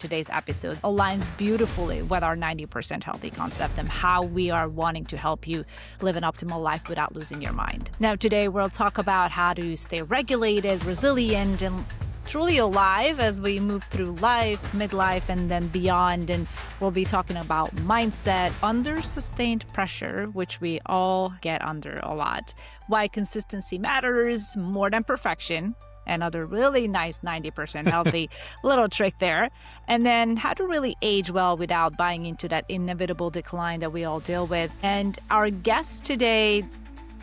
today's episode aligns beautifully with our 90% healthy concept and how we are wanting to help you live an optimal life without losing your mind. Now, today we'll talk about how to stay regulated, resilient, and truly alive as we move through life, midlife, and then beyond. And we'll be talking about mindset under sustained pressure, which we all get under a lot, why consistency matters more than perfection, another really nice 90% healthy little trick there, and then how to really age well without buying into that inevitable decline that we all deal with. And our guest today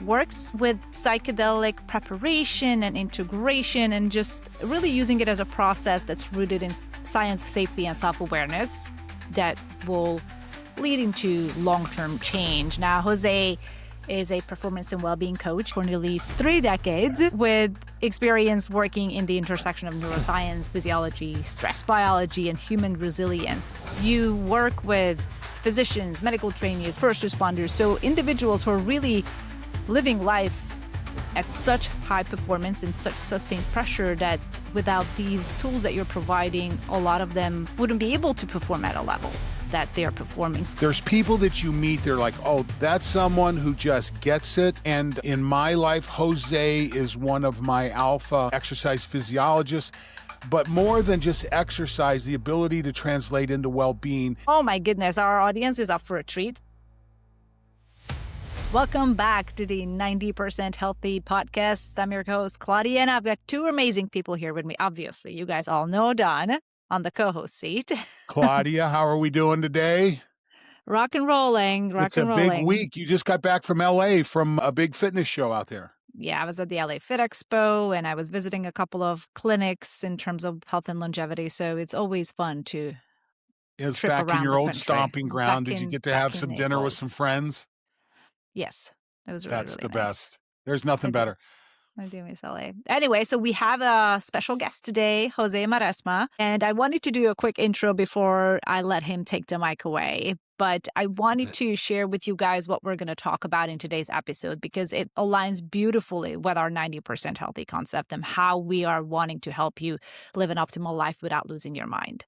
works with psychedelic preparation and integration and just really using it as a process that's rooted in science, safety, and self-awareness that will lead into long-term change. Now, Jose is a performance and well-being coach for nearly 3 decades with experience working in the intersection of neuroscience, physiology, stress biology, and human resilience. You work with physicians, medical trainees, first responders, so individuals who are really living life at such high performance and such sustained pressure that without these tools that you're providing, a lot of them wouldn't be able to perform at a level that they're performing. There's people that you meet, they're like, oh, that's someone who just gets it. And in my life, Jose is one of my alpha exercise physiologists. But more than just exercise, the ability to translate into well-being. Oh my goodness, our audience is up for a treat. Welcome back to the 90% Healthy Podcast. I'm your host, Claudia, and I've got 2 amazing people here with me. Obviously, you guys all know Don on the co-host seat. Claudia, how are we doing today? Rock and rolling. It's a big week. You just got back from LA from a big fitness show out there. Yeah, I was at the LA Fit Expo, and I was visiting a couple of clinics in terms of health and longevity. So it's always fun to It's trip back around in your the old country. stomping ground. Back Did you in- get to back have in some dinner with Naples. some friends? Yes, it was really, That's really the nice. best. There's nothing I do. better. I do miss LA. Anyway, so we have a special guest today, Jose Maresma, and I wanted to do a quick intro before I let him take the mic away. But I wanted to share with you guys what we're going to talk about in today's episode because it aligns beautifully with our 90% healthy concept and how we are wanting to help you live an optimal life without losing your mind.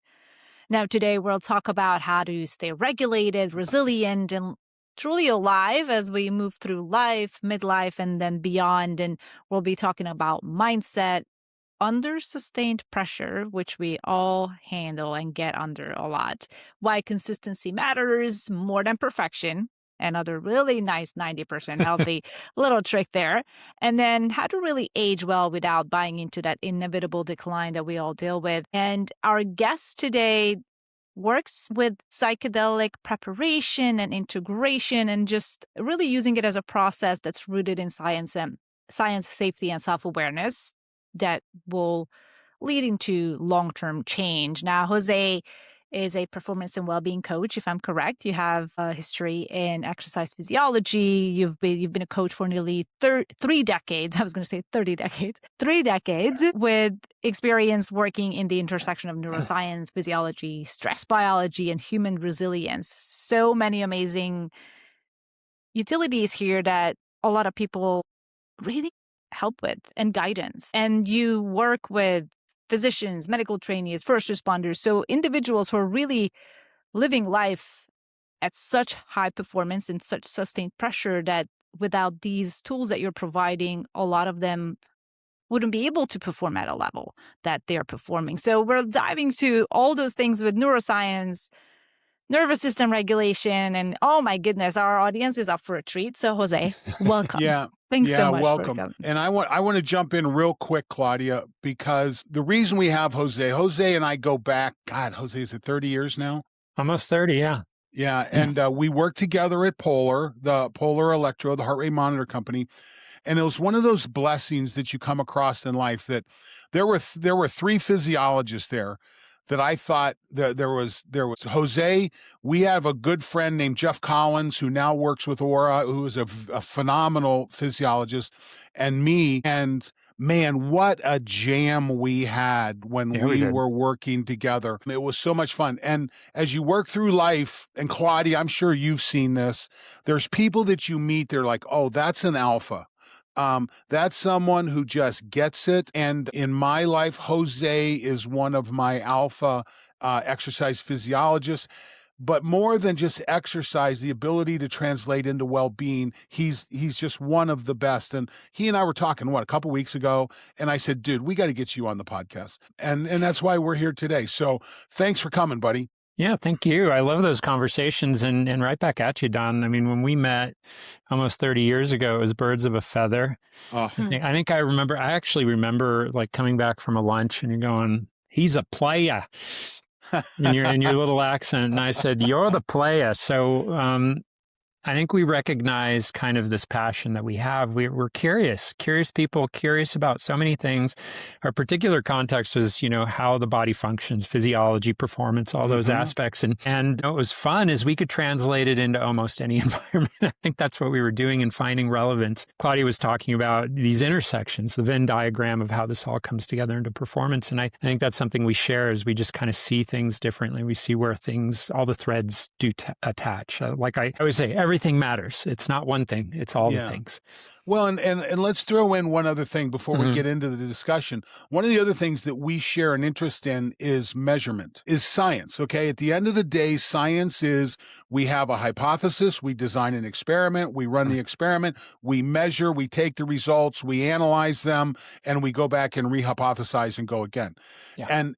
Now, today we'll talk about how to stay regulated, resilient, and truly alive as we move through life, midlife, and then beyond. And we'll be talking about mindset under sustained pressure, which we all handle and get under a lot, why consistency matters more than perfection, another really nice 90% healthy little trick there, and then how to really age well without buying into that inevitable decline that we all deal with. And our guest today works with psychedelic preparation and integration and just really using it as a process that's rooted in science, safety, and self-awareness that will lead into long-term change. Now, Jose is a performance and well-being coach, if I'm correct. You have a history in exercise physiology. You've been a coach for nearly 3 decades. I was going to say 30 decades. 3 decades with experience working in the intersection of neuroscience, physiology, stress biology, and human resilience. So many amazing utilities here that a lot of people really help with and guidance. And you work with physicians, medical trainees, first responders, so individuals who are really living life at such high performance and such sustained pressure that without these tools that you're providing, a lot of them wouldn't be able to perform at a level that they're performing. So we're diving to all those things with neuroscience, nervous system regulation, and oh my goodness, our audience is up for a treat. So Jose, welcome. Thanks so much welcome. for coming. And I want to jump in real quick, Claudia, because the reason we have Jose and I go back, God, Jose, is it 30 years now? Almost 30, yeah. Yeah, and we worked together at Polar, the Polar Electro, the heart rate monitor company. And it was one of those blessings that you come across in life that there were 3 physiologists there that I thought that there was Jose. We have a good friend named Jeff Collins who now works with Aura, who is a phenomenal physiologist, and me. And man, what a jam we had when we were working together. It was so much fun. And as you work through life, and Claudia, I'm sure you've seen this, there's people that you meet, they're like, oh, that's an alpha. That's someone who just gets it. And in my life, Jose is one of my alpha exercise physiologist. But more than just exercise, the ability to translate into well-being, he's just one of the best. And he and I were talking, a couple weeks ago, and I said, dude, we got to get you on the podcast. And that's why we're here today. So thanks for coming, buddy. Yeah, thank you. I love those conversations, and right back at you, Don. I mean, when we met almost 30 years ago, it was birds of a feather. Oh. I think I actually remember like coming back from a lunch and you're going, he's a player in your little accent. And I said, you're the player. So, I think we recognize kind of this passion that we have. We're curious people, curious about so many things. Our particular context was, how the body functions, physiology, performance, all those aspects. And what was fun is we could translate it into almost any environment. I think that's what we were doing in finding relevance. Claudia was talking about these intersections, the Venn diagram of how this all comes together into performance. And I think that's something we share is we just kind of see things differently. We see where all the threads do attach. Like I always say, everything matters. It's not one thing. It's all the things. Well, and let's throw in one other thing before we get into the discussion. One of the other things that we share an interest in is measurement, is science. Okay. At the end of the day, science is we have a hypothesis, we design an experiment, we run the experiment, we measure, we take the results, we analyze them, and we go back and rehypothesize and go again. Yeah. And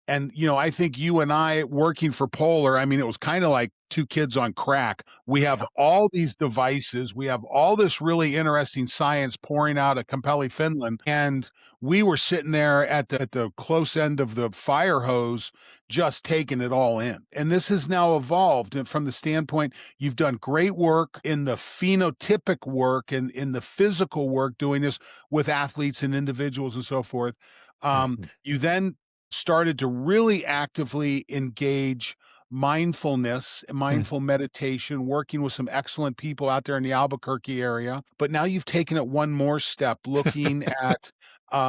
I think you and I working for Polar, I mean, it was kind of like two kids on crack. We have all these devices. We have all this really interesting science pouring out of Campelli, Finland. And we were sitting there at the close end of the fire hose, just taking it all in. And this has now evolved. And from the standpoint, you've done great work in the phenotypic work and in the physical work, doing this with athletes and individuals and so forth. You then started to really actively engage mindfulness, mindful meditation, working with some excellent people out there in the Albuquerque area. But now you've taken it one more step, looking at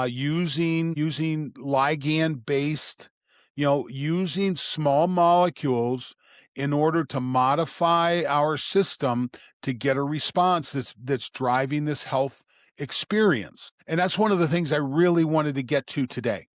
using ligand-based, using small molecules in order to modify our system to get a response that's driving this health experience. And that's one of the things I really wanted to get to today.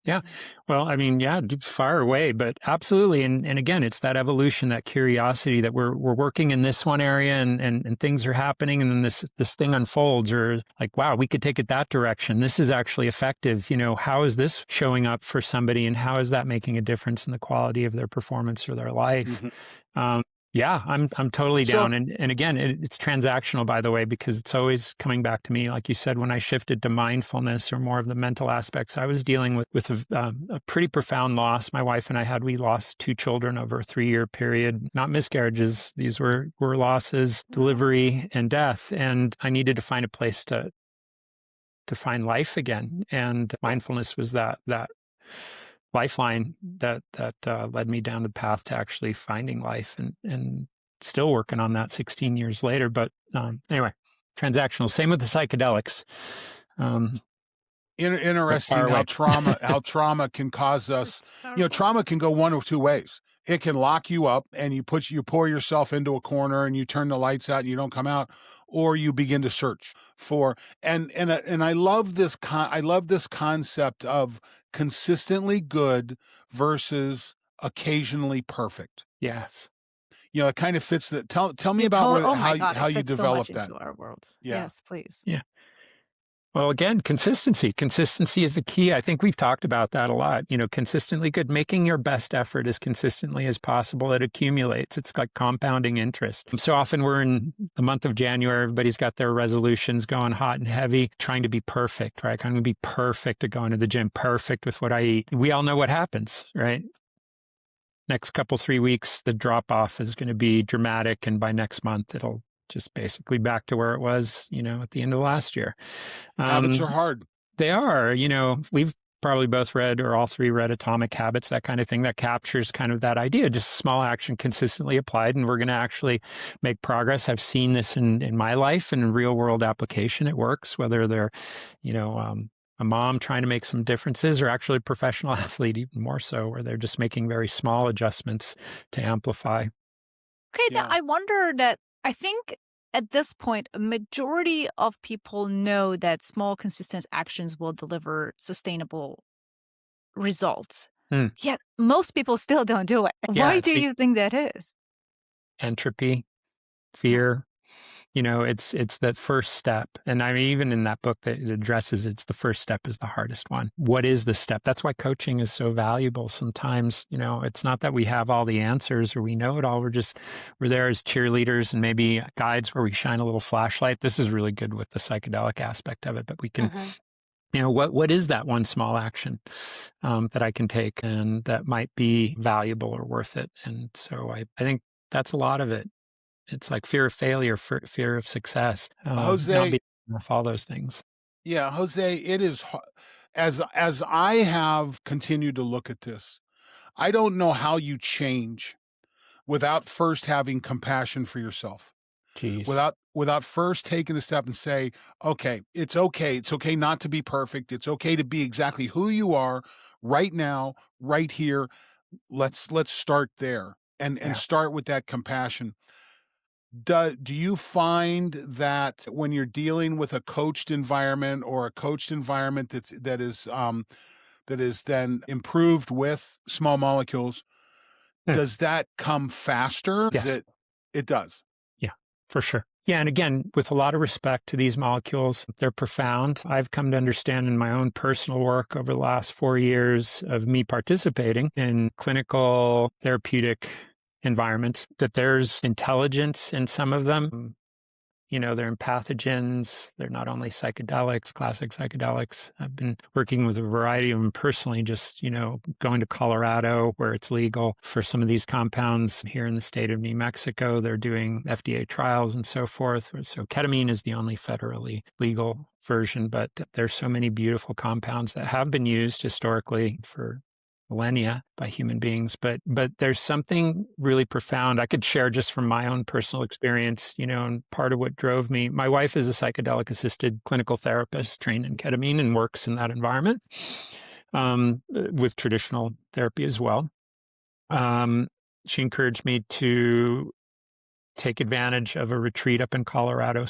Yeah. Well, I mean, fire away, but absolutely. And again, it's that evolution, that curiosity that we're working in this one area and things are happening. And then this thing unfolds, or like, wow, we could take it that direction. This is actually effective. How is this showing up for somebody, and how is that making a difference in the quality of their performance or their life? Yeah, I'm totally down. And again, it's transactional, by the way, because it's always coming back to me. Like you said, when I shifted to mindfulness or more of the mental aspects, I was dealing with a pretty profound loss. My wife and we lost 2 children over a 3-year period, not miscarriages. These were losses, delivery, and death. And I needed to find a place to find life again. And mindfulness was that lifeline that led me down the path to actually finding life, and still working on that 16 years later. But anyway, transactional. Same with the psychedelics. Interesting how trauma can cause us. Trauma can go one of two ways. It can lock you up, and you pour yourself into a corner, and you turn the lights out, and you don't come out, or you begin to search for. And I love this. I love this concept of consistently good versus occasionally perfect. Yes. It kind of fits that. Tell me about how you developed that. Into our world. Yeah. Yes, please. Yeah. Well, again, consistency. Consistency is the key. I think we've talked about that a lot. Consistently good, making your best effort as consistently as possible. It accumulates. It's like compounding interest. So often we're in the month of January. Everybody's got their resolutions going hot and heavy, trying to be perfect, right? I'm going to be perfect at going to the gym, perfect with what I eat. We all know what happens, right? Next 3 weeks, the drop off is going to be dramatic. And by next month, it'll just basically back to where it was, at the end of last year. Habits are hard. They are. We've probably both read, or all three read, Atomic Habits, that kind of thing, that captures kind of that idea, just small action consistently applied, and we're going to actually make progress. I've seen this in my life and in real world application. It works, whether they're, a mom trying to make some differences, or actually a professional athlete, even more so, where they're just making very small adjustments to amplify. Okay, now I wonder that I think at this point, a majority of people know that small, consistent actions will deliver sustainable results. Hmm. Yet most people still don't do it. Yeah, Why it's do the you think that is? entropy, Yeah. fear. It's that first step. And I mean, even in that book that it addresses, it's the first step is the hardest one. What is the step? That's why coaching is so valuable. Sometimes, it's not that we have all the answers or we know it all. We're there as cheerleaders and maybe guides where we shine a little flashlight. This is really good with the psychedelic aspect of it, but we can, Mhm. what is that one small action that I can take and that might be valuable or worth it? And so I think that's a lot of it. It's like fear of failure, fear of success, not Jose, being enough, all those things. yeah, Jose, it is as I have continued to look at this, I don't know how you change without first having compassion for yourself. Jeez. Without first taking the step and say, okay, it's okay. It's okay not to be perfect. It's okay to be exactly who you are right now, right here. Let's start there and Yeah. start with that compassion. Do you find that when you're dealing with a coached environment or a coached environment that is then improved with small molecules, Yeah. does that come faster? Is Yes. it does. Yeah, for sure. Yeah. And again, with a lot of respect to these molecules, they're profound. I've come to understand in my own personal work over the last 4 years of me participating in clinical therapeutic environments that there's intelligence in some of them. They're pathogens. They're not only psychedelics, classic psychedelics. I've been working with a variety of them personally, just, going to Colorado where it's legal for some of these compounds. Here in the state of New Mexico, they're doing FDA trials and so forth. So ketamine is the only federally legal version, but there's so many beautiful compounds that have been used historically for millennia by human beings, but there's something really profound I could share just from my own personal experience, and part of what drove me. My wife is a psychedelic assisted clinical therapist trained in ketamine and works in that environment with traditional therapy as well. She encouraged me to take advantage of a retreat up in Colorado,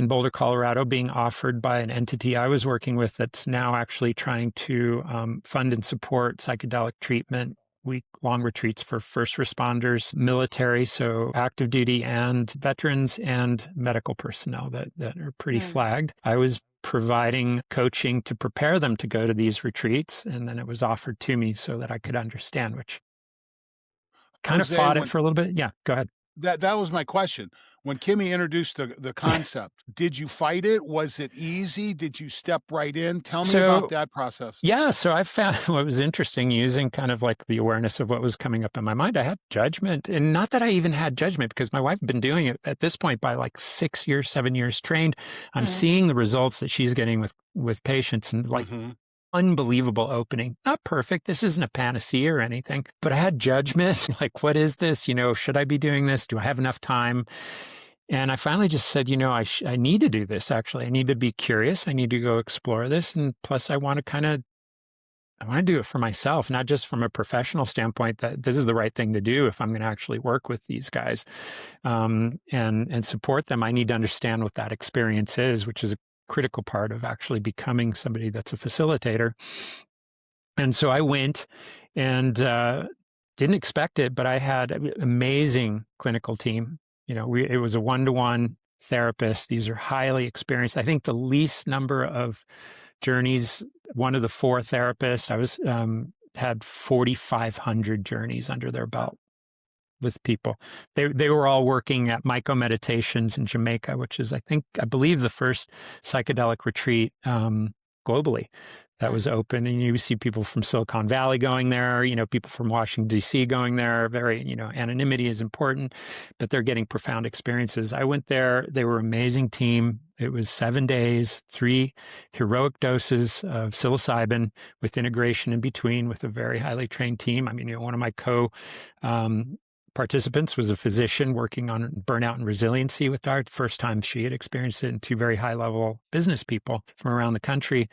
in Boulder, Colorado, being offered by an entity I was working with that's now actually trying to fund and support psychedelic treatment, week-long retreats for first responders, military, so active duty, and veterans and medical personnel that are pretty Mm. flagged. I was providing coaching to prepare them to go to these retreats, and then it was offered to me so that I could understand, which kind of Jose, fought it when for a little bit. Yeah, go ahead. that was my question. When Kimmy introduced the concept, did you fight it? Was it easy? Did you step right in? Tell me about So that process. yeah, so I found what was interesting using kind of like the awareness of what was coming up in my mind. I had judgment, and not that I even had judgment because my wife had been doing it at this point by like 6 years, 7 years trained. I'm Mm. seeing the results that she's getting with patients and like Mhm. unbelievable opening. Not perfect. This isn't a panacea or anything, but I had judgment. Like, what is this? Should I be doing this? Do I have enough time? And I finally just said, I need to do this. Actually, I need to be curious. I need to go explore this. And plus, I want to do it for myself, not just from a professional standpoint that this is the right thing to do if I'm going to actually work with these guys and support them. I need to understand what that experience is, which is a critical part of actually becoming somebody that's a facilitator. And so I went and didn't expect it, but I had an amazing clinical team. It was a one-to-one therapist. These are highly experienced. I think the least number of journeys, one of the four therapists, I was had 4,500 journeys under their belt with people. They were all working at Myco Meditations in Jamaica, which is I believe the first psychedelic retreat globally that was open. And you see people from Silicon Valley going there, people from Washington, D.C. going there. Very, anonymity is important, but they're getting profound experiences. I went there. They were an amazing team. It was 7 days, 3 heroic doses of psilocybin with integration in between with a very highly trained team. I mean, one of my participants was a physician working on burnout and resiliency with art. First time she had experienced it, and 2 very high level business people from around the country.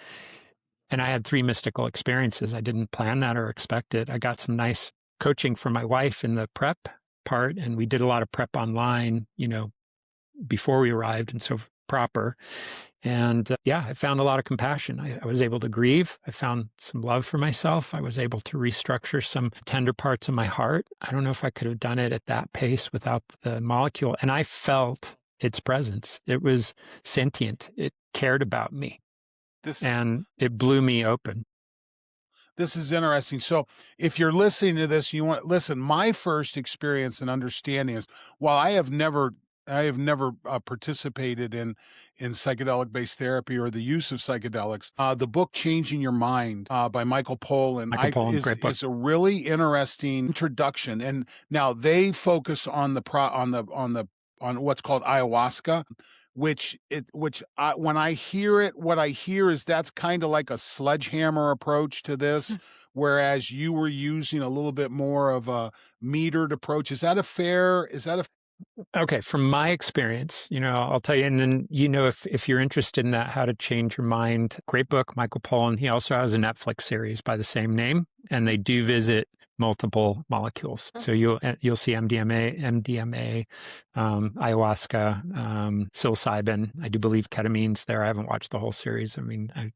And I had 3 mystical experiences. I didn't plan that or expect it. I got some nice coaching from my wife in the prep part, and we did a lot of prep online, before we arrived and so proper. And I found a lot of compassion. I was able to grieve. I found some love for myself. I was able to restructure some tender parts of my heart. I don't know if I could have done it at that pace without the molecule. And I felt its presence. It was sentient. It cared about me, This and it blew me open. This is interesting. So, if you're listening to this, you want listen. My first experience and understanding is, while I have never participated in psychedelic based therapy or the use of psychedelics. The book "Changing Your Mind" by Michael Pollan Michael Pollan, great book. is a really interesting introduction. And now they focus on on what's called ayahuasca, when I hear it, what I hear is that's kind of like a sledgehammer approach to this, whereas you were using a little bit more of a metered approach. Is that a Okay, from my experience, I'll tell you, and then if you're interested in that, How to Change Your Mind, great book, Michael Pollan. He also has a Netflix series by the same name, and they do visit multiple molecules. So you'll see MDMA, ayahuasca, psilocybin. I do believe ketamine's there. I haven't watched the whole series. I mean, I've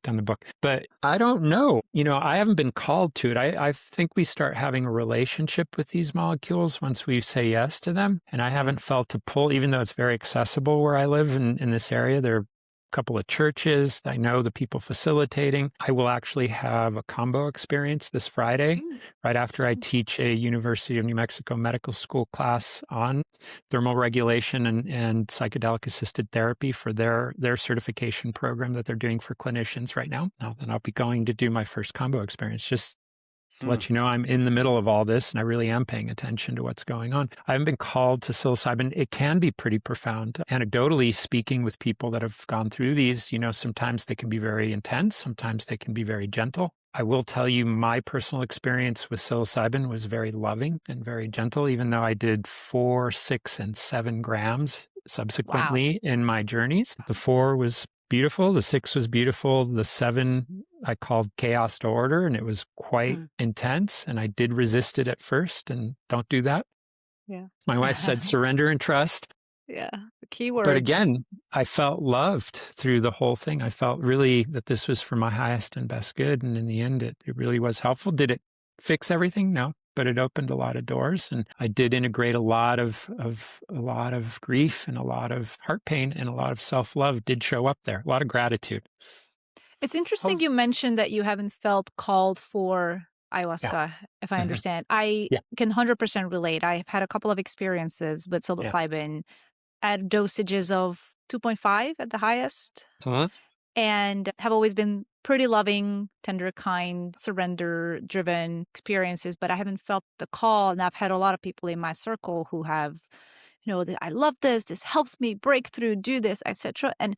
done the book, but I don't know. I haven't been called to it. I think we start having a relationship with these molecules once we say yes to them. And I haven't felt a pull, even though it's very accessible where I live in this area. There are a couple of churches. I know the people facilitating. I will actually have a combo experience this Friday, right after I teach a University of New Mexico Medical School class on thermal regulation and psychedelic assisted therapy for their certification program that they're doing for clinicians right now. And I'll be going to do my first combo experience, just to let you know I'm in the middle of all this and I really am paying attention to what's going on. I haven't been called to psilocybin. It can be pretty profound. Anecdotally speaking with people that have gone through these, sometimes they can be very intense, sometimes they can be very gentle. I will tell you my personal experience with psilocybin was very loving and very gentle, even though I did 4, 6, and 7 grams subsequently in my journeys. The 4 was beautiful. The 6 was beautiful. The 7 I called chaos to order, and it was quite intense. And I did resist it at first, and don't do that. Yeah. My wife said surrender and trust. Yeah. The key words. But again, I felt loved through the whole thing. I felt really that this was for my highest and best good. And in the end, it really was helpful. Did it fix everything? No. But it opened a lot of doors, and I did integrate a lot of grief and a lot of heart pain, and a lot of self-love did show up there. A lot of gratitude. It's interesting you mentioned that you haven't felt called for ayahuasca, if I understand. I can 100% relate. I've had a couple of experiences with psilocybin at dosages of 2.5 at the highest, and have always been pretty loving, tender, kind, surrender-driven experiences, but I haven't felt the call. And I've had a lot of people in my circle who have, I love this helps me break through, do this, etc. And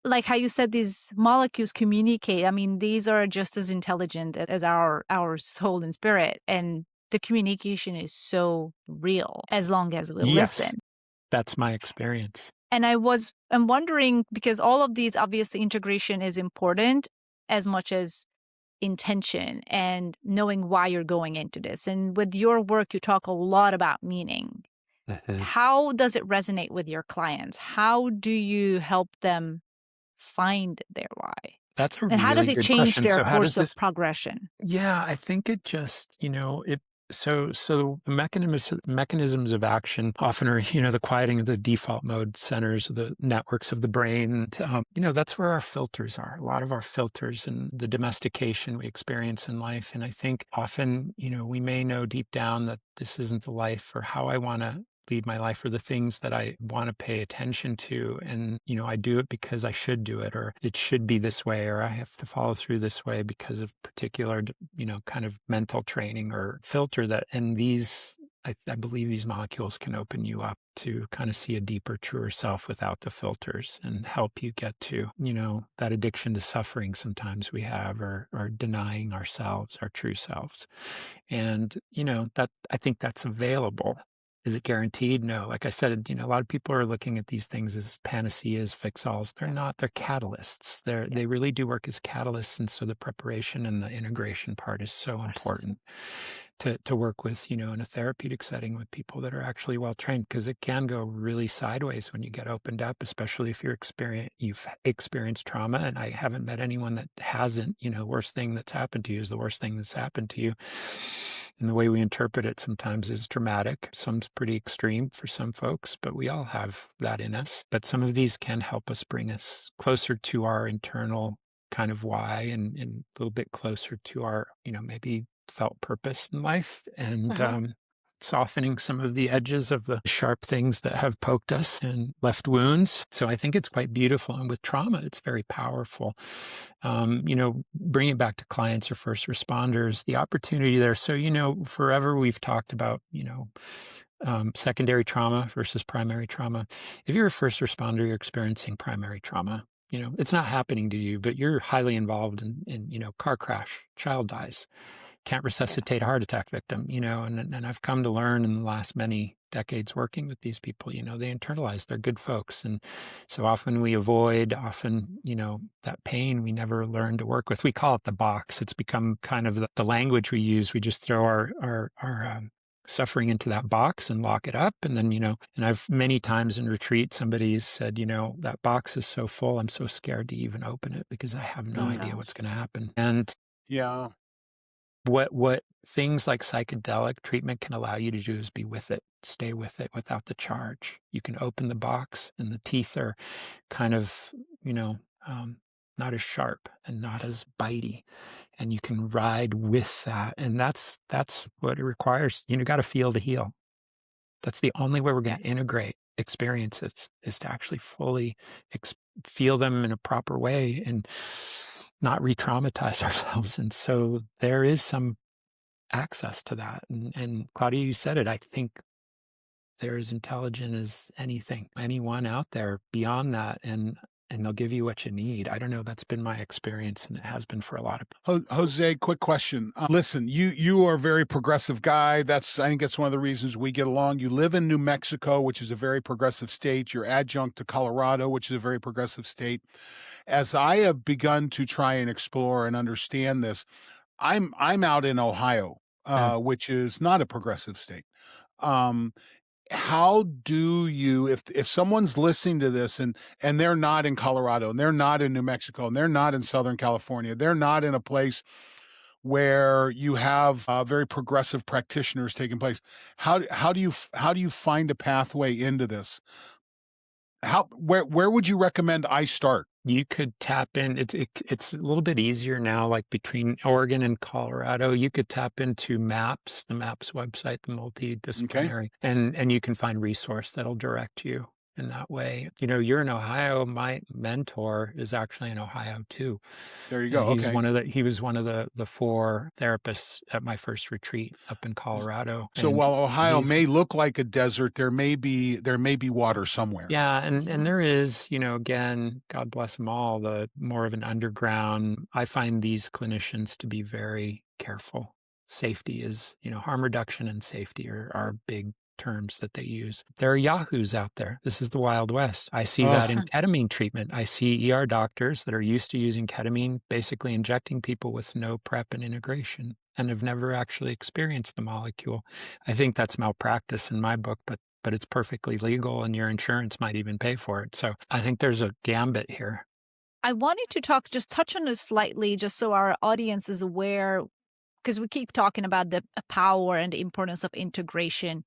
like how you said, these molecules communicate. I mean, these are just as intelligent as our soul and spirit. And the communication is so real as long as we listen. That's my experience. And I'm wondering, because all of these, obviously, integration is important as much as intention and knowing why you're going into this. And with your work, you talk a lot about meaning. How does it resonate with your clients? How do you help them find their why? That's a and how really does it good change question. their So course of progression? Yeah, I think it just, So the mechanisms of action often are, the quieting of the default mode centers of the networks of the brain. That's where our filters are. A lot of our filters and the domestication we experience in life. And I think often, we may know deep down that this isn't the life or how I want to lead my life or the things that I want to pay attention to. And, I do it because I should do it, or it should be this way, or I have to follow through this way because of particular, kind of mental training or filter that, and these, I believe these molecules can open you up to kind of see a deeper, truer self without the filters and help you get to, that addiction to suffering sometimes we have, or denying ourselves, our true selves. And, that I think that's available. Is it guaranteed? No. Like I said, a lot of people are looking at these things as panaceas, fix-alls. They're not. They're catalysts. They really do work as catalysts. And so the preparation and the integration part is so important. to work with, in a therapeutic setting with people that are actually well trained, because it can go really sideways when you get opened up, especially if you've experienced trauma. And I haven't met anyone that hasn't. Worst thing that's happened to you is the worst thing that's happened to you. And the way we interpret it sometimes is dramatic. Some's pretty extreme for some folks, but we all have that in us. But some of these can help us bring us closer to our internal kind of why, and a little bit closer to our, maybe felt purpose in life, and Uh-huh. softening some of the edges of the sharp things that have poked us and left wounds. So I think it's quite beautiful. And with trauma, it's very powerful. Bring it back to clients or first responders, the opportunity there. So, forever we've talked about, secondary trauma versus primary trauma. If you're a first responder, you're experiencing primary trauma. It's not happening to you, but you're highly involved in car crash, child dies, can't Yeah. resuscitate a heart attack victim, and I've come to learn in the last many decades working with these people, they internalize, they're good folks. And so often we avoid, that pain we never learn to work with. We call it the box. It's become kind of the language we use. We just throw our suffering into that box and lock it up. And then, and I've many times in retreat, somebody's said, that box is so full, I'm so scared to even open it because I have no Oh Mm. idea gosh. what's going to happen. And Yeah. what things like psychedelic treatment can allow you to do is be with it, stay with it without the charge. You can open the box and the teeth are kind of, not as sharp and not as bitey, and you can ride with that. And that's what it requires. Got to feel to heal. That's the only way we're going to Yes. integrate experiences, is to actually fully feel them in a proper way and not re-traumatize ourselves. And so there is some access to that. And Claudia, you said it. I think they're as intelligent as anyone out there beyond that. And they'll give you what you need. I don't know. That's been my experience, and it has been for a lot of people. Jose, quick question. Listen, you are a very progressive guy. I think that's one of the reasons we get along. You live in New Mexico, which is a very progressive state. You're adjunct to Colorado, which is a very progressive state. As I have begun to try and explore and understand this, I'm out in Ohio, Yeah. which is not a progressive state. Um, how do you, if someone's listening to this and they're not in Colorado and they're not in New Mexico and they're not in Southern California, they're not in a place where you have very progressive practitioners taking place, how do you find a pathway into this? Where would you recommend I start? You could tap in. It's a little bit easier now, like between Oregon and Colorado. You could tap into MAPS, the MAPS website, the Okay, multidisciplinary, and you can find resource that'll direct you in that way. You're in Ohio. My mentor is actually in Ohio too. there you go. Okay. He was one of the four therapists at my first retreat up in Colorado. So And while Ohio he's may look like a desert, there may be water somewhere. Yeah, and there is, again, God bless them all, the more of an underground. I find these clinicians to be very careful. Safety is, harm reduction and safety are big terms that they use. There are yahoos out there. This is the Wild West. I see that in Oh, ketamine treatment. I see ER doctors that are used to using ketamine, basically injecting people with no prep and integration, and have never actually experienced the molecule. I think that's malpractice in my book, but it's perfectly legal and your insurance might even pay for it. So I think there's a gambit here. I wanted to touch on this slightly, just so our audience is aware, because we keep talking about the power and the importance of integration.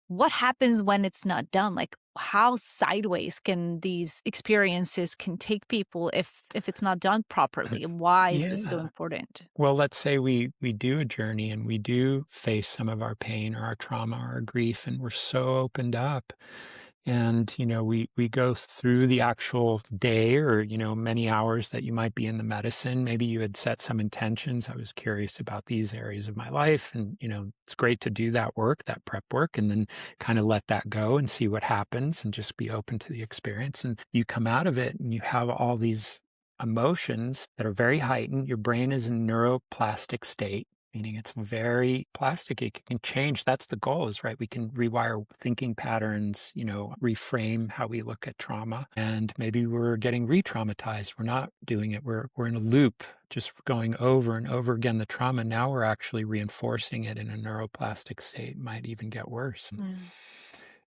What happens when it's not done? Like, how sideways can these experiences can take people if it's not done properly? Why is this so Yeah. important? Well, let's say we do a journey and we do face some of our pain or our trauma or our grief, and we're so opened up. And, we go through the actual day or, many hours that you might be in the medicine. Maybe you had set some intentions. I was curious about these areas of my life. And, it's great to do that work, that prep work, and then kind of let that go and see what happens and just be open to the experience. And you come out of it and you have all these emotions that are very heightened. Your brain is in neuroplastic state. meaning it's very plastic. It can change. That's the goal is, right? We can rewire thinking patterns, reframe how we look at trauma. And maybe we're getting re-traumatized. We're not doing it. We're in a loop, just going over and over again the trauma. Now we're actually reinforcing it in a neuroplastic state. It might even get worse.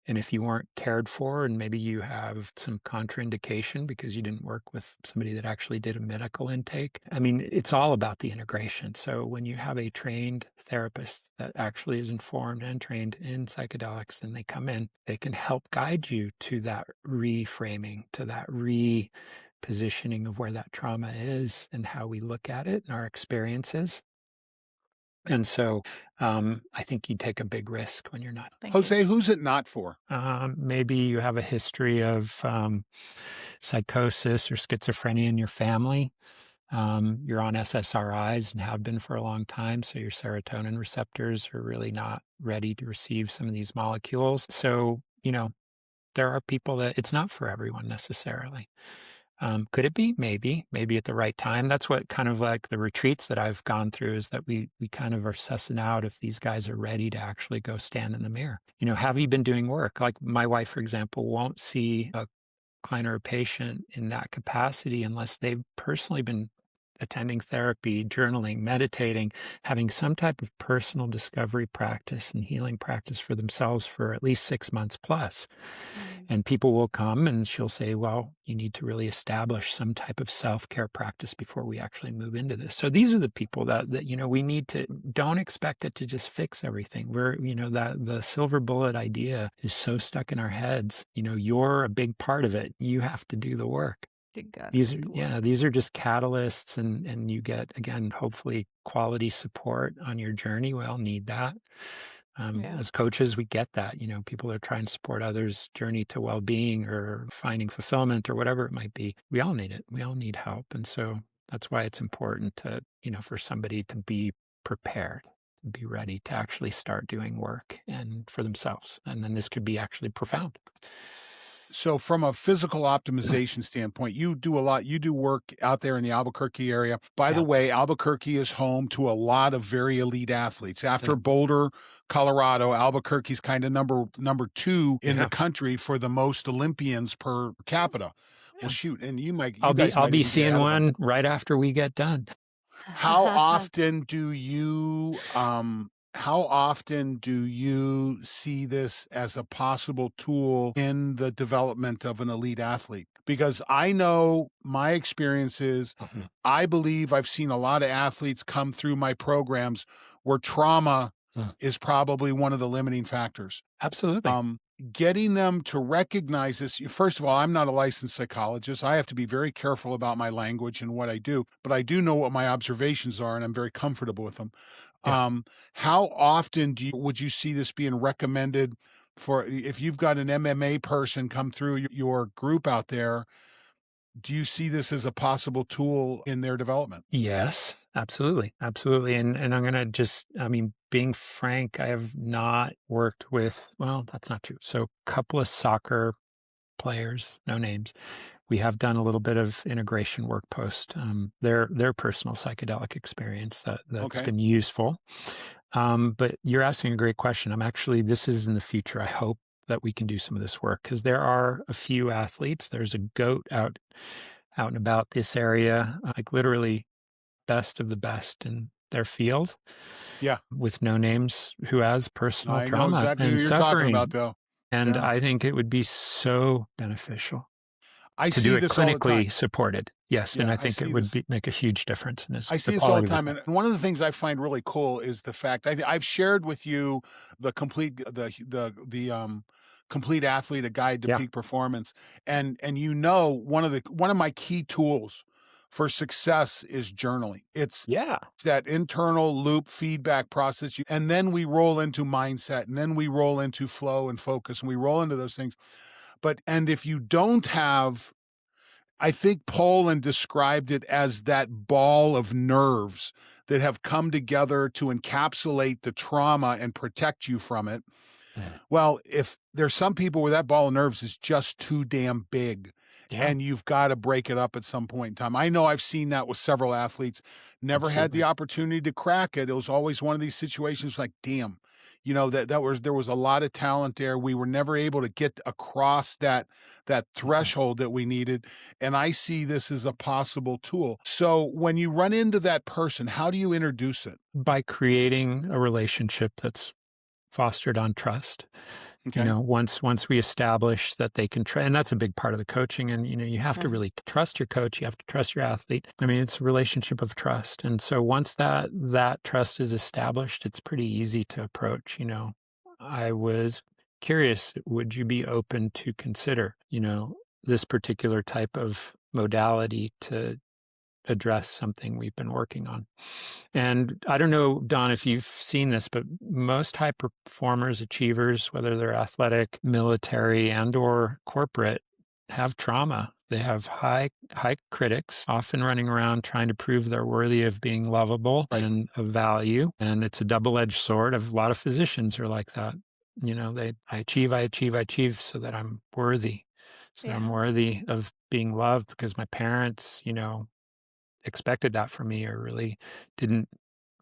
And if you weren't cared for and maybe you have some contraindication because you didn't work with somebody that actually did a medical intake, I mean, it's all about the integration. So when you have a trained therapist that actually is informed and trained in psychedelics, then they come in, they can help guide you to that reframing, to that repositioning of where that trauma is and how we look at it and our experiences. And so I think you take a big risk when you're not. Thank you. Jose, who's it not for? Maybe you have a history of psychosis or schizophrenia in your family. You're on SSRIs and have been for a long time, so your serotonin receptors are really not ready to receive some of these molecules. So, there are people that it's not for everyone necessarily. Could it be? Maybe at the right time. That's what kind of like the retreats that I've gone through is that we kind of are sussing out if these guys are ready to actually go stand in the mirror. Have you been doing work? Like my wife, for example, won't see a client or a patient in that capacity unless they've personally been attending therapy, journaling, meditating, having some type of personal discovery practice and healing practice for themselves for at least 6 months plus. And people will come and she'll say, well, you need to really establish some type of self-care practice before we actually move into this. So these are the people that we need to, don't expect it to just fix everything. That the silver bullet idea is so stuck in our heads. You're a big part of it. You have to do the work. These are just catalysts and you get, again, hopefully quality support on your journey. We all need that. As coaches, we get that, people are trying to support others' journey to well-being or finding fulfillment or whatever it might be. We all need it. We all need help. And so that's why it's important to, for somebody to be prepared, to be ready to actually start doing work and for themselves. And then this could be actually profound. So from a physical optimization standpoint, you do work out there in the Albuquerque area. By the way, Albuquerque is home to a lot of very elite athletes. After Boulder, Colorado, Albuquerque's kind of number 2 in the country for the most Olympians per capita. Well, shoot, and I'll be seeing one right after we get done. How often do you see this as a possible tool in the development of an elite athlete? Because I know my experiences, I believe I've seen a lot of athletes come through my programs where trauma is probably one of the limiting factors. Absolutely. Getting them to recognize this. First of all, I'm not a licensed psychologist. I have to be very careful about my language and what I do, but I do know what my observations are and I'm very comfortable with them. How often would you see this being recommended for if you've got an MMA person come through your group out there? Do you see this as a possible tool in their development? Yes, absolutely. Absolutely. And I'm going to being frank, I have not worked with, well, that's not true. So a couple of soccer players, no names. We have done a little bit of integration work post their personal psychedelic experience that's been useful. But you're asking a great question. This is in the future. I hope that we can do some of this work because there are a few athletes. There's a goat out and about this area, like literally best of the best in their field. Yeah. With no names who has personal trauma exactly and who you're suffering. talking about, though. And I think it would be so beneficial to see do it this all the time. clinically supported. Yes, Yeah, and I think it would make a huge difference in his. I see this all the time, and one of the things I find really cool is the fact I've shared with you the complete complete athlete, a guide to peak performance, and one of my key tools for success is journaling. It's that internal loop feedback process, and then we roll into mindset, and then we roll into flow and focus, and we roll into those things. And if you don't have, I think Poland described it as that ball of nerves that have come together to encapsulate the trauma and protect you from it. Well, if there's some people where that ball of nerves is just too damn big Yeah, and you've got to break it up at some point in time. I know I've seen that with several athletes. Never had the absolutely. opportunity to crack it. It was always one of these situations like, damn, there was a lot of talent there. We were never able to get across that Yeah. threshold that we needed. And I see this as a possible tool. So when you run into that person, how do you introduce it? By creating a relationship that's fostered on trust. Okay. Once we establish that they can and that's a big part of the coaching. And you have to Mhm. really trust your coach. You have to trust your athlete. I mean, it's a relationship of trust. And so once that trust is established, it's pretty easy to approach. I was curious, would you be open to consider, this particular type of modality to address something we've been working on? And I don't know, Don, if you've seen this, but most high performers, achievers, whether they're athletic, military, and or corporate, have trauma. They have high critics, often running around trying to prove they're worthy of being lovable Right. and of value. And it's a double-edged sword. A lot of physicians are like that. I achieve so that I'm worthy. So that I'm Yeah. worthy of being loved because my parents, expected that from me or really didn't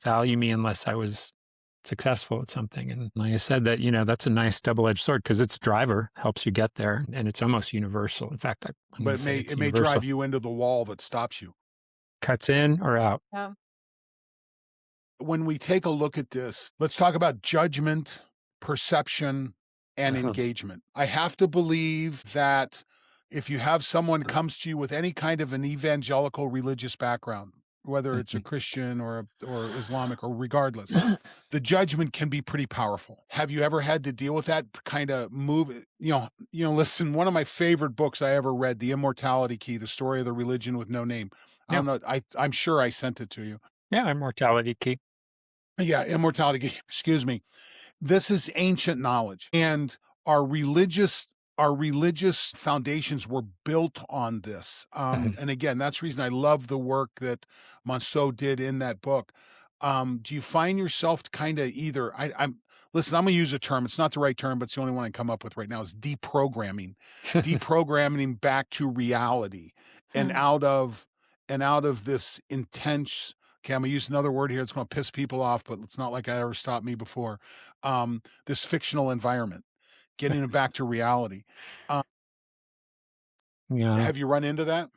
value me unless I was successful at something. And like I said, that's a nice double-edged sword because its driver helps you get there and it's almost universal. In fact, I'm going But to say it's it may drive universal. you into the wall that stops you. Cuts in or out. Yeah. When we take a look at this, let's talk about judgment, perception, and engagement. I have to believe that if you have someone comes to you with any kind of an evangelical religious background, whether it's a Christian or Islamic or regardless, the judgment can be pretty powerful. Have you ever had to deal with that kind of move? Listen, one of my favorite books I ever read, The Immortality Key, the story of the religion with no name. I Yeah. don't know. I'm sure I sent it to you. Yeah. Immortality key. Yeah, Immortality Key. Excuse me. This is ancient knowledge, and our religious our religious foundations were built on this. And again, that's the reason I love the work that Monceau did in that book. Do you find yourself kind of either I'm listen, I'm gonna use a term, it's not the right term, but it's the only one I come up with right now is deprogramming. Deprogramming back to reality and Hmm. out of this intense. Okay, I'm gonna use another word here. It's gonna piss people off, but it's not like that ever stopped me before. This fictional environment, getting it back to reality. Um, Yeah. have you run into that?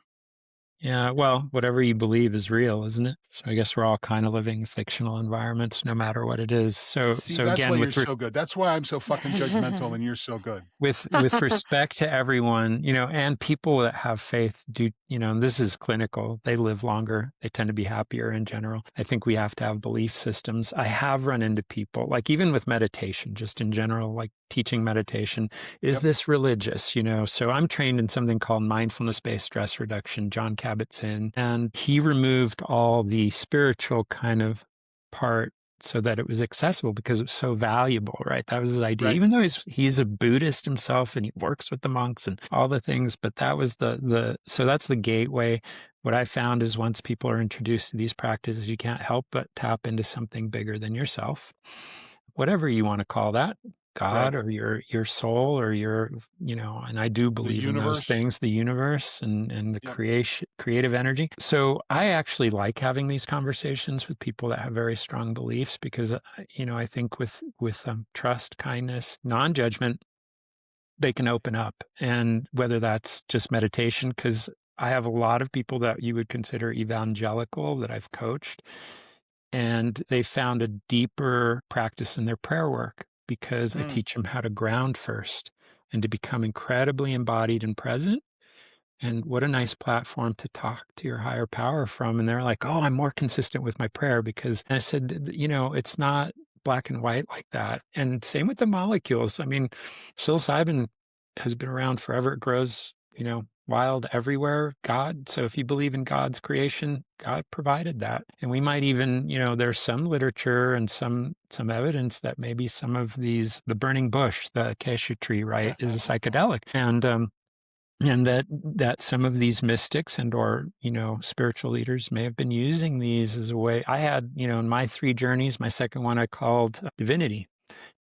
Yeah, well, whatever you believe is real, isn't it? So I guess we're all kind of living fictional environments, no matter what it is. So, See, so that's why again, you're so good. That's why I'm so fucking judgmental Yeah. and you're so good. with respect to everyone, and people that have faith do, and this is clinical. They live longer. They tend to be happier in general. I think we have to have belief systems. I have run into people, like even with meditation, just in general, like teaching meditation. Is Yep. this religious? So I'm trained in something called mindfulness-based stress reduction. John Kabat-Zinn, and he removed all the spiritual kind of part so that it was accessible because it's so valuable, right? That was his idea. Right. Even though he's a Buddhist himself and he works with the monks and all the things, but that was so that's the gateway. What I found is once people are introduced to these practices, you can't help but tap into something bigger than yourself, whatever you want to call that. Right. God or your soul or and I do The believe in those universe. things, the universe and the Yep. creative energy. So I actually like having these conversations with people that have very strong beliefs because, I think with trust, kindness, non-judgment, they can open up. And whether that's just meditation, because I have a lot of people that you would consider evangelical that I've coached, and they found a deeper practice in their prayer work because I Mm. teach them how to ground first and to become incredibly embodied and present. And what a nice platform to talk to your higher power from. And they're like, oh, I'm more consistent with my prayer because, and I said, it's not black and white like that. And same with the molecules. I mean, psilocybin has been around forever. It grows, wild everywhere. God. So if you believe in God's creation, God provided that. And we might even, there's some literature and some evidence that maybe some of the burning bush, the acacia tree, right, is a psychedelic. And that some of these mystics and or spiritual leaders may have been using these as a way. I had in my 3 journeys, my second one I called divinity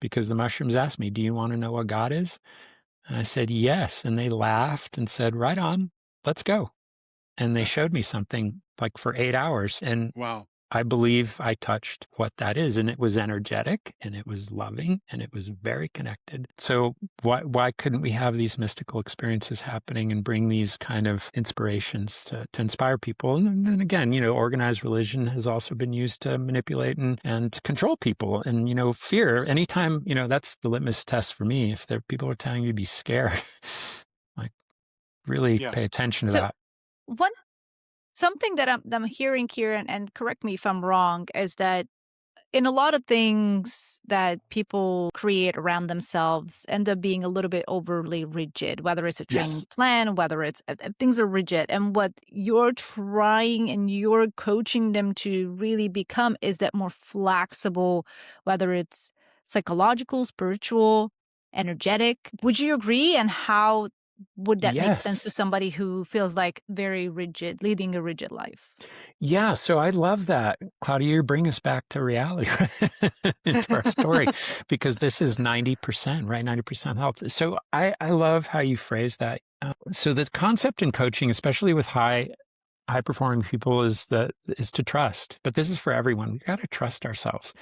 because the mushrooms asked me, do you want to know what God is? And I said yes, and they laughed and said, right on. let's go. And they showed me something like for 8 hours. And Wow. I believe I touched what that is. And it was energetic and it was loving and it was very connected. So why couldn't we have these mystical experiences happening and bring these kind of inspirations to inspire people? And then again, organized religion has also been used to manipulate and control people. And, fear, anytime, that's the litmus test for me. If people are telling you to be scared, like really Yeah. pay attention to So that. one something that I'm hearing here, and correct me if I'm wrong, is that in a lot of things that people create around themselves end up being a little bit overly rigid, whether it's a training Yes. plan, whether it's things are rigid. And what you're trying and you're coaching them to really become is that more flexible, whether it's psychological, spiritual, energetic. Would you agree? And how would that make sense to Yes. somebody who feels like very rigid, leading a rigid life? Yeah, so I love that. Claudia, you bring us back to reality into our story because this is 90%, right? 90% health. So I love how you phrase that. So the concept in coaching, especially with high performing people, is to trust. But this is for everyone. We got to trust ourselves.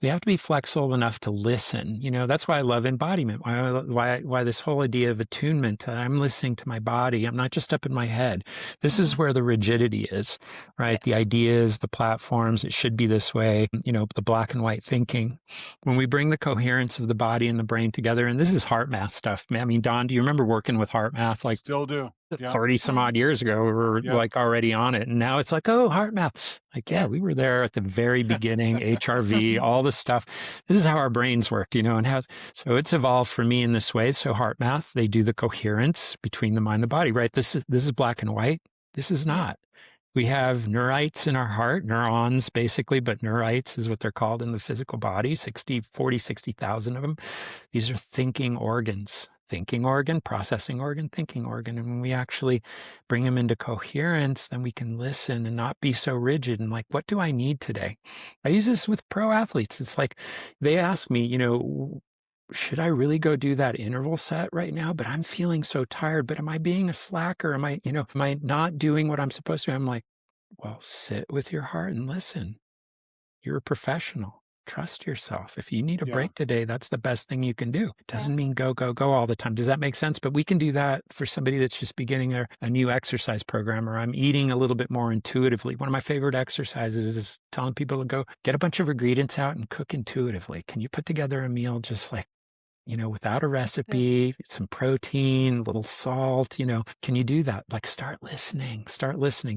We have to be flexible enough to listen. That's why I love embodiment. Why this whole idea of attunement. I'm listening to my body. I'm not just up in my head. This is where the rigidity is, right? The ideas, the platforms, it should be this way, the black and white thinking. When we bring the coherence of the body and the brain together, and this is heart math stuff. I mean, Don, do you remember working with heart math? Like Still do. Yeah. 30 some odd years ago, we were like already on it. And now it's like, oh, heart math. Like, yeah, we were there at the very beginning, HRV, all this stuff. This is how our brains work, so it's evolved for me in this way. So heart math, they do the coherence between the mind and the body, right? This is black and white. This is not. We have neurites in our heart, neurons basically, but neurites is what they're called in the physical body, 60,000 of them. These are thinking organs. Thinking organ, processing organ, thinking organ. And when we actually bring them into coherence, then we can listen and not be so rigid and like, what do I need today? I use this with pro athletes. It's like they ask me, should I really go do that interval set right now? But I'm feeling so tired. But am I being a slacker? Am I not doing what I'm supposed to? I'm like, well, sit with your heart and listen. You're a professional. Trust yourself. If you need a break today, that's the best thing you can do. It doesn't mean go, go, go all the time. Does that make sense? But we can do that for somebody that's just beginning a new exercise program, or I'm eating a little bit more intuitively. One of my favorite exercises is telling people to go get a bunch of ingredients out and cook intuitively. Can you put together a meal just like, without a recipe, some protein, a little salt, can you do that? Like start listening.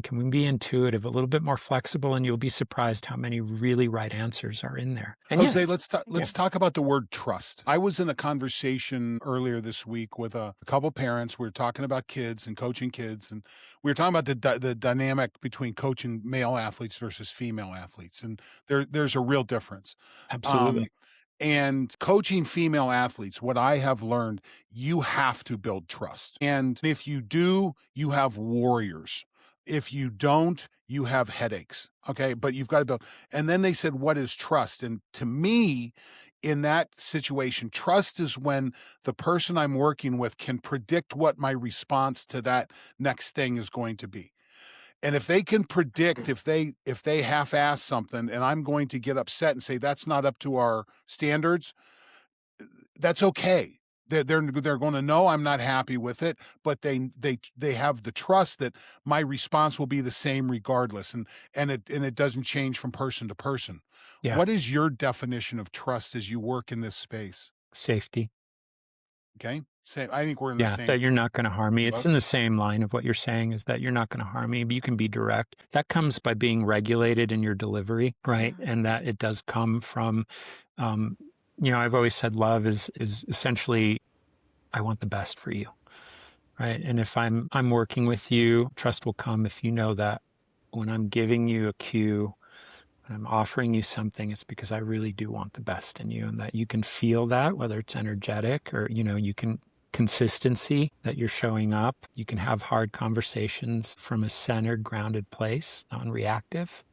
Can we be intuitive, a little bit more flexible, and you'll be surprised how many really right answers are in there. And Jose, yes, let's talk about the word trust. I was in a conversation earlier this week with a couple parents. We were talking about kids and coaching kids, and we were talking about the dynamic between coaching male athletes versus female athletes, and there's a real difference. absolutely. And coaching female athletes, what I have learned, you have to build trust. And if you do, you have warriors. If you don't, you have headaches. Okay. But you've got to build. And then they said, what is trust? And to me, in that situation, trust is when the person I'm working with can predict what my response to that next thing is going to be. And if they can predict if they half-ass something and I'm going to get upset and say that's not up to our standards, that's okay. They're going to know I'm not happy with it, but they have the trust that my response will be the same regardless, and it doesn't change from person to person. Yeah. What is your definition of trust as you work in this space? Safety. Okay, I think we're in the Yeah, same. that you're not going to harm me. It's Love- in the same line of what you're saying, is that you're not going to harm me, but you can be direct. That comes by being regulated in your delivery, right? And that it does come from, I've always said love is essentially, I want the best for you, right? And if I'm working with you, trust will come if you know that when I'm giving you a cue, when I'm offering you something, it's because I really do want the best in you, and that you can feel that, whether it's energetic or, you can consistency that you're showing up. You can have hard conversations from a centered, grounded place, non-reactive.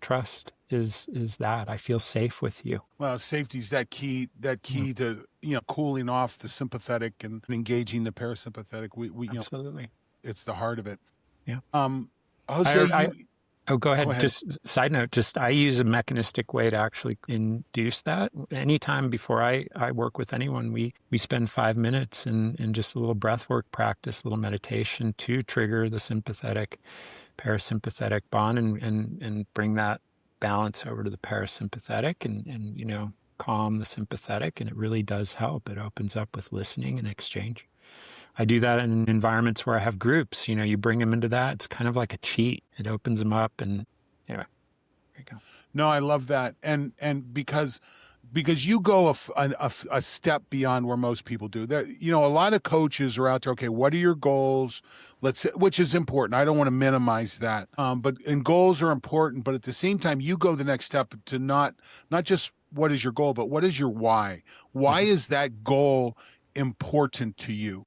Trust is that I feel safe with you. Well, safety's that key Yeah, to, cooling off the sympathetic and engaging the parasympathetic. absolutely. It's the heart of it. Yeah. Um, I, Jose, I Oh, go go ahead. ahead. Just side note, just I use a mechanistic way to actually induce that. Anytime before I work with anyone, we spend 5 minutes in just a little breath work practice, a little meditation to trigger the sympathetic parasympathetic bond and bring that balance over to the parasympathetic and calm the sympathetic. And it really does help. It opens up with listening and exchange. I do that in environments where I have groups. You bring them into that. It's kind of like a cheat. It opens them up, and anyway, there you go. No, I love that, and because you go a step beyond where most people do. That a lot of coaches are out there. Okay, what are your goals? Let's say, which is important. I don't want to minimize that. And goals are important. But at the same time, you go the next step to not just what is your goal, but what is your why? Why Mhm. is that goal important to you?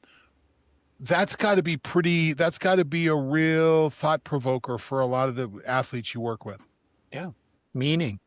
That's got to be a real thought provoker for a lot of the athletes you work with. Yeah, meaning.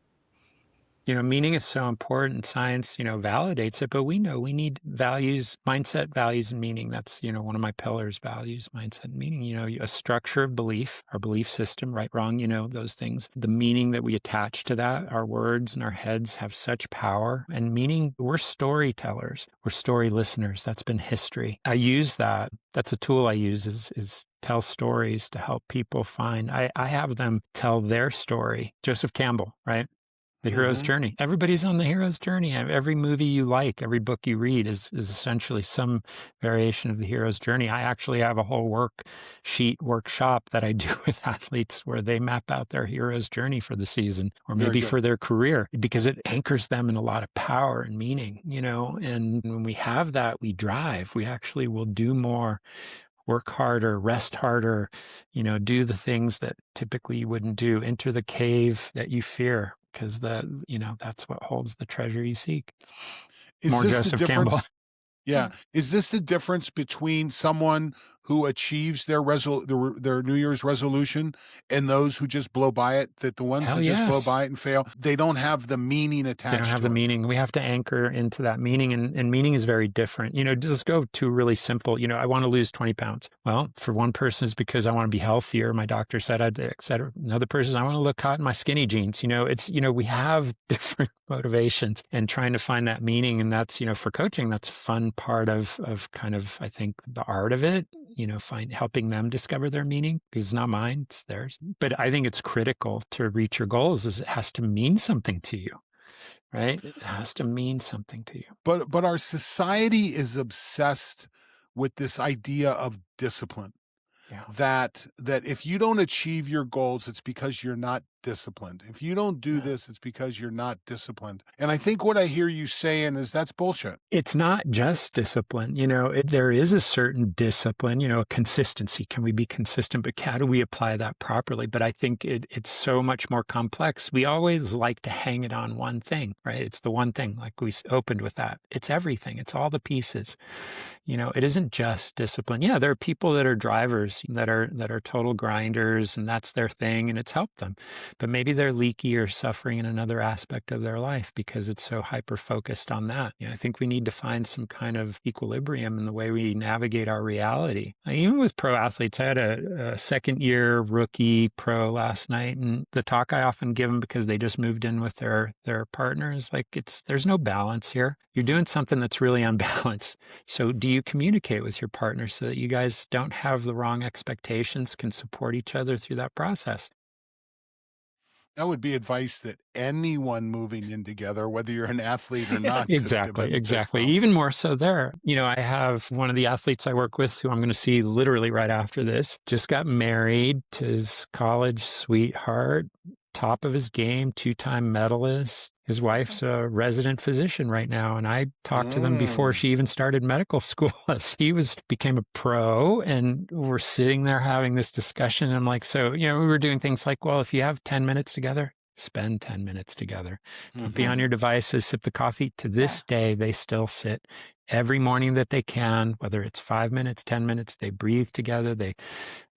Meaning is so important. Science, validates it, but we know we need values, mindset, values, and meaning. That's, one of my pillars, values, mindset, and meaning. A structure of belief, our belief system, right, wrong, those things. The meaning that we attach to that, our words and our heads have such power. And meaning, we're storytellers, we're story listeners. That's been history. I use that. That's a tool I use is tell stories to help people find. I have them tell their story. Joseph Campbell, right? The hero's Mm-hmm. journey. Everybody's on the hero's journey. Every movie you like, every book you read is essentially some variation of the hero's journey. I actually have a whole workshop that I do with athletes where they map out their hero's journey for the season or Very maybe good. for their career because it anchors them in a lot of power and meaning, and when we have that, we drive. We actually will do more, work harder, rest harder, do the things that typically you wouldn't do, enter the cave that you fear, because that's what holds the treasure you seek. Is More this the Joseph Campbell. difference? Yeah. Is this the difference between someone who achieves their New Year's resolution and those who just blow by it? That the ones Hell that just blow yes. by it and fail, they don't have the meaning They don't attached have the to it. meaning. We have to anchor into that meaning, and meaning is very different. Just go to really simple. I want to lose 20 pounds. Well, for one person, it's because I want to be healthier. My doctor said I'd, et cetera. Another person, I want to look hot in my skinny jeans. We have different motivations and trying to find that meaning. And that's, for coaching, that's a fun part of kind of, I think, the art of it, helping them discover their meaning because it's not mine, it's theirs. But I think it's critical to reach your goals is it has to mean something to you. Right? It has to mean something to you. But our society is obsessed with this idea of discipline. Yeah. That if you don't achieve your goals, it's because you're not disciplined. If you don't do Yeah. this, it's because you're not disciplined. And I think what I hear you saying is that's bullshit. It's not just discipline. There is a certain discipline, consistency. Can we be consistent? But how do we apply that properly? But I think it's so much more complex. We always like to hang it on one thing, right? It's the one thing, like we opened with that. It's everything. It's all the pieces. It isn't just discipline. Yeah, there are people that are drivers that are total grinders and that's their thing and it's helped them. But maybe they're leaky or suffering in another aspect of their life because it's so hyper-focused on that. I think we need to find some kind of equilibrium in the way we navigate our reality. Even with pro athletes, I had a second-year rookie pro last night, and the talk I often give them because they just moved in with their partner is like, there's no balance here. You're doing something that's really unbalanced. So do you communicate with your partner so that you guys don't have the wrong expectations, can support each other through that process? That would be advice that anyone moving in together, whether you're an athlete or not, could Exactly, benefit exactly. from. Even more so there. I have one of the athletes I work with who I'm going to see literally right after this, just got married to his college sweetheart, top of his game, 2-time medalist. His wife's a resident physician right now, and I talked to them before she even started medical school. As he became a pro, and we're sitting there having this discussion. And I'm like, so we were doing things like, well, if you have 10 minutes together, spend 10 minutes together. Don't be on Mhm. your devices, sip the coffee. To Yeah. this day, they still sit every morning that they can, whether it's 5 minutes, 10 minutes, they breathe together, they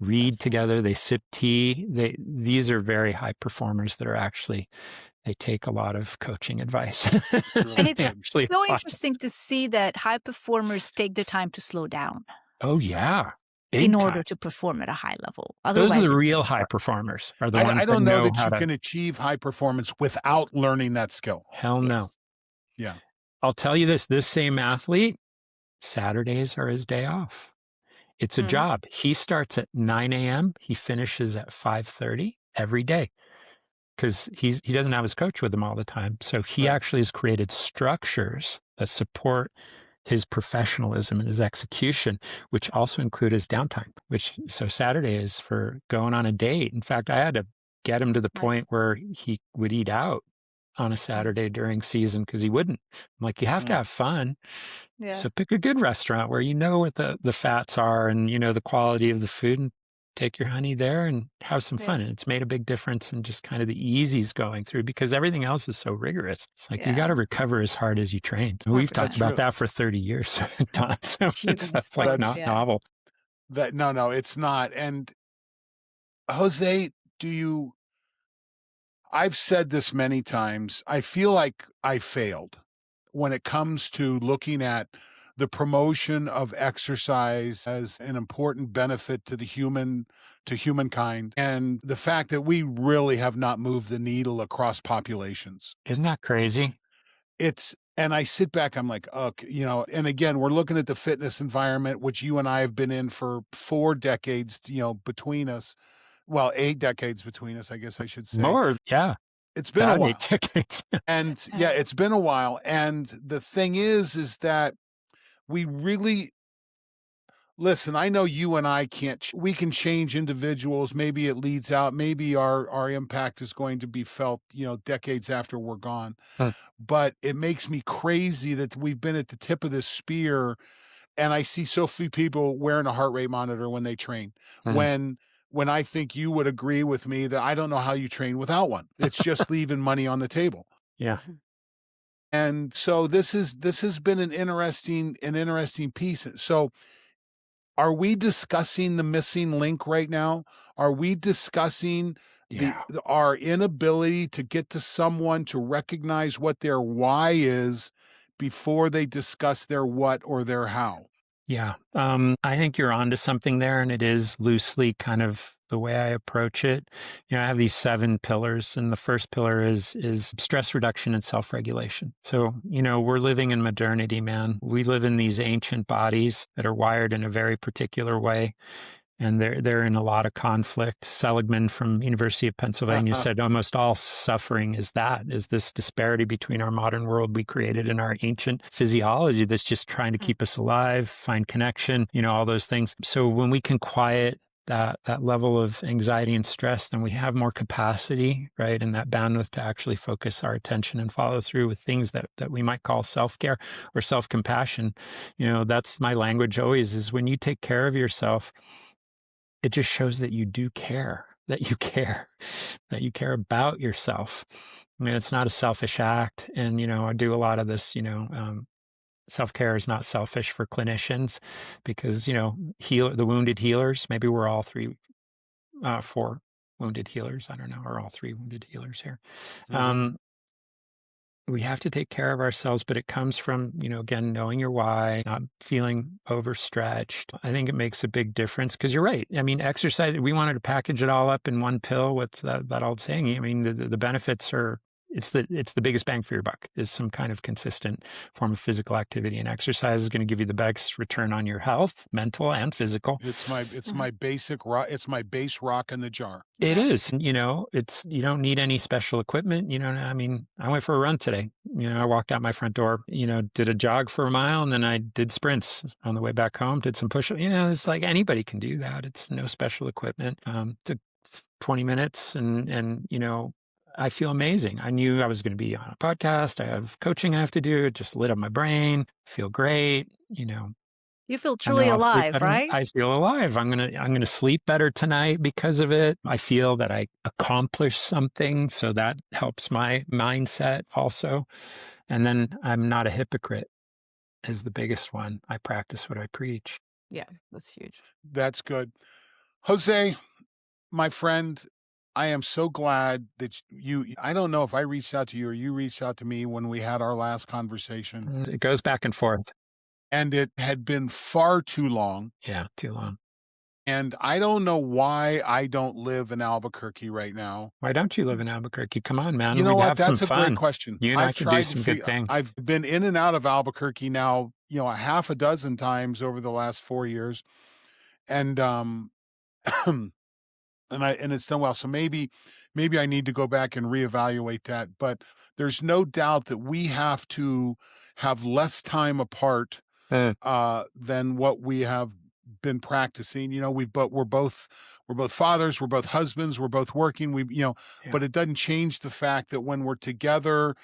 read That's together, they sip tea. These are very high performers that are actually, they take a lot of coaching advice. And Really it's They good. actually so apply. interesting to see that high performers take the time to slow down Oh yeah, in big order time. to perform at a high level. Those are Otherwise, the it real doesn't high work. performers, are the I ones that don't know know that how you to. can achieve high performance without learning that skill. Hell no. Yes. Yeah. I'll tell you this same athlete, Saturdays are his day off. It's a Mm, job. He starts at 9 a.m. He finishes at 5:30 every day because he doesn't have his coach with him all the time. So he Right. actually has created structures that support his professionalism and his execution, which also include his downtime. Which so Saturday is for going on a date. In fact, I had to get him to the nice. point where he would eat out on a Saturday during season because he wouldn't. I'm like, you have to Mm. have fun. Yeah. So pick a good restaurant where you know what the fats are and you know the quality of the food and take your honey there and have some Yeah. fun. And it's made a big difference in just kind of the easies going through because everything else is so rigorous. It's like you got Yeah. to recover as hard as you train. We've talked That's 100%. about true. that for 30 years, Don. So Shooting that's like sports. not That's Yeah. novel. that no, no, it's not. And Jose, do you I've said this many times. I feel like I failed when it comes to looking at the promotion of exercise as an important benefit to humankind, and the fact that we really have not moved the needle across populations. Isn't that crazy? And I sit back, I'm like, okay, and again, we're looking at the fitness environment, which you and I have been in for 4 decades, between us. Well, 8 decades between us, I guess I should say. More, yeah, It's been a about eight while. decades. And yeah, Yeah. it's been a while. And the thing is that we really listen. I know you and I can't, we can change individuals. Maybe it leads out. Maybe our impact is going to be felt, decades after we're gone. But it makes me crazy that we've been at the tip of this spear. And I see so few people wearing a heart rate monitor when they train. Mm, When I think you would agree with me that I don't know how you train without one. It's just leaving money on the table. yeah. And so this has been an interesting piece. So are we discussing the missing link right now? Are we discussing Yeah. our inability to get to someone to recognize what their why is before they discuss their what or their how? Yeah. I think you're onto something there, and it is loosely kind of the way I approach it. I have these 7 pillars, and the first pillar is stress reduction and self-regulation. So, we're living in modernity, man. We live in these ancient bodies that are wired in a very particular way, and they're in a lot of conflict. Seligman from University of Pennsylvania said almost all suffering is this disparity between our modern world we created and our ancient physiology that's just trying to keep us alive, find connection, all those things. So when we can quiet that level of anxiety and stress, then we have more capacity, right? And that bandwidth to actually focus our attention and follow through with things that we might call self-care or self-compassion. That's my language always is when you take care of yourself, it just shows that you do care, that you care, that you care about yourself. I mean, it's not a selfish act. And, I do a lot of this, self-care is not selfish for clinicians because, the wounded healers, maybe we're all four wounded healers. I don't know, or all three wounded healers here. Mhm. We have to take care of ourselves, but it comes from, again, knowing your why, not feeling overstretched. I think it makes a big difference because you're right. I mean, exercise, we wanted to package it all up in one pill. What's that old saying? I mean, the benefits are, it's the biggest bang for your buck is some kind of consistent form of physical activity, and exercise is going to give you the best return on your health, mental and physical. It's my basic rock. It's my base rock in the jar. It Yeah. is, you don't need any special equipment. I mean, I went for a run today. I walked out my front door, did a jog for a mile, and then I did sprints on the way back home, did some push-ups. It's like anybody can do that. It's no special equipment. Took 20 minutes and, I feel amazing. I knew I was going to be on a podcast. I have coaching I have to do. It just lit up my brain. Feel great. You feel I know truly I'll sleep alive, better. right? I feel alive. I'm gonna sleep better tonight because of it. I feel that I accomplished something, so that helps my mindset also. And then I'm not a hypocrite is the biggest one. I practice what I preach. Yeah, that's huge. That's good. Jose, my friend, I am so glad that I don't know if I reached out to you or you reached out to me when we had our last conversation, It goes back and forth. and it had been far too long. Yeah, too long. And I don't know why I don't live in Albuquerque right now. Why don't you live in Albuquerque? Come on, man. You know We'd what? have some That's a great fun. question. You and I I've could do tried to some good figure things. I've been in and out of Albuquerque now, a half a dozen times over the last 4 years. And and it's done well. So maybe I need to go back and reevaluate that. But there's no doubt that we have to have less time apart Uh, than what we have been practicing. We're both fathers, we're both husbands, we're both working. yeah. But it doesn't change the fact that when we're together,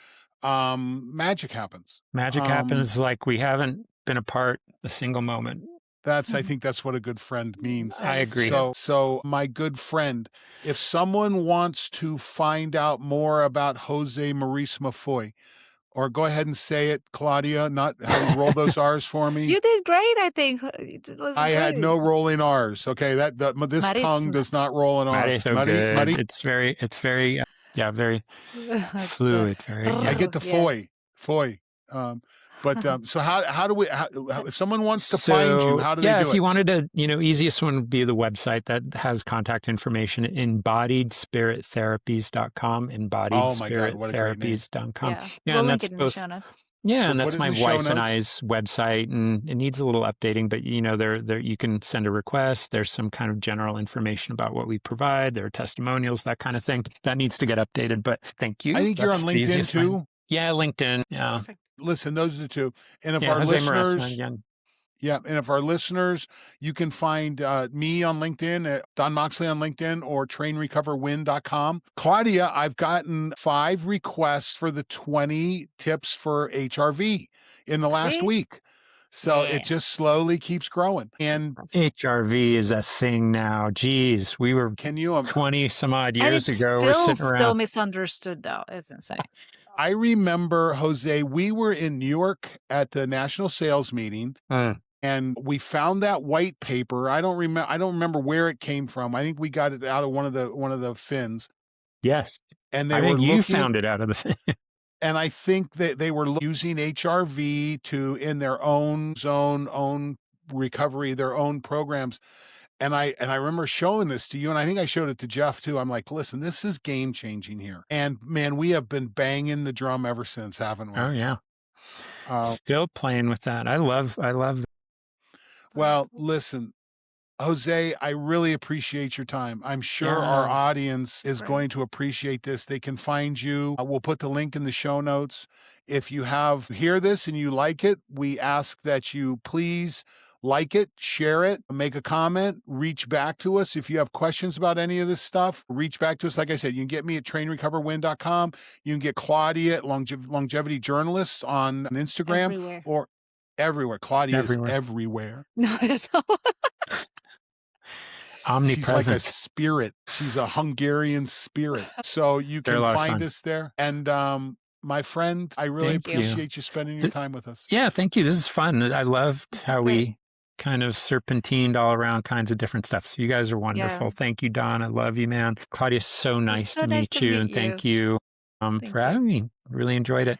magic happens. Magic happens like we haven't been apart a single moment. I think that's what a good friend means. That I is agree. true. So my good friend, if someone wants to find out more about Jose Maresma Foy, or go ahead and say it, Claudia, not how you roll those R's for me. You did great, I think. It was I had great. no rolling R's. Okay, this tongue Marisma. does not roll an R. Mari is so Muddy, good. It's very, very fluid. Very, I yeah. get the Yeah. foy. So how do we? If someone wants to find you, how do they do if you it? wanted to, easiest one would be the website that has contact information, embodiedspirittherapies.com, Oh my God, what a great name! embodiedspirittherapies.com. Yeah. Yeah, We'll and link that's it in the both. show notes. Yeah, We'll and put that's it in my the show wife and notes. I's website, and it needs a little updating, but there you can send a request. There's some kind of general information about what we provide. There are testimonials, that kind of thing. That needs to get updated, but thank you. I think you're on That's the LinkedIn easiest way. too. Yeah, LinkedIn. Yeah. Perfect. Listen, those are the two. And if Yeah, our Jose Maresma listeners, again. yeah, and if our listeners, you can find me on LinkedIn, Don Moxley on LinkedIn, or trainrecoverwin.com. Claudia, I've gotten 5 requests for the 20 tips for HRV in the last See? week. So Yeah. it just slowly keeps growing. And HRV is a thing now. Geez, we were can you 20 some odd And years it's ago. We're sitting still around. misunderstood, though. It's insane. I remember, Jose, we were in New York at the national sales meeting. And we found that white paper. I don't remember where it came from. I think we got it out of one of the fins. Yes. And they I were think you looking, found it out of the and I think that they were using HRV in their own zone, own recovery, their own programs. And I remember showing this to you, and I think I showed it to Jeff too. I'm like, listen, this is game changing here. And man, we have been banging the drum ever since, haven't we? Oh yeah. Still playing with that. I love Well, listen, Jose, I really appreciate your time. I'm sure our audience is going to appreciate this. They can find you. We'll put the link in the show notes. If you hear this and you like it, we ask that you please like it, share it, make a comment, reach back to us. If you have questions about any of this stuff, reach back to us. Like I said, you can get me at trainrecoverwin.com. You can get Claudia at Longevity Journalists on Instagram. Everywhere. Or everywhere. Claudia is everywhere. No, it's not. omnipresent. She's like a spirit. She's a Hungarian spirit. So you can find us there. And my friend, I really appreciate you spending your time with us. Yeah, thank you. This is fun. I loved how we kind of serpentined all around kinds of different stuff. So you guys are wonderful. Yeah. Thank you, Don. I love you, man. Claudia, so nice to nice meet to you. meet And you. thank you for having me. Really enjoyed it.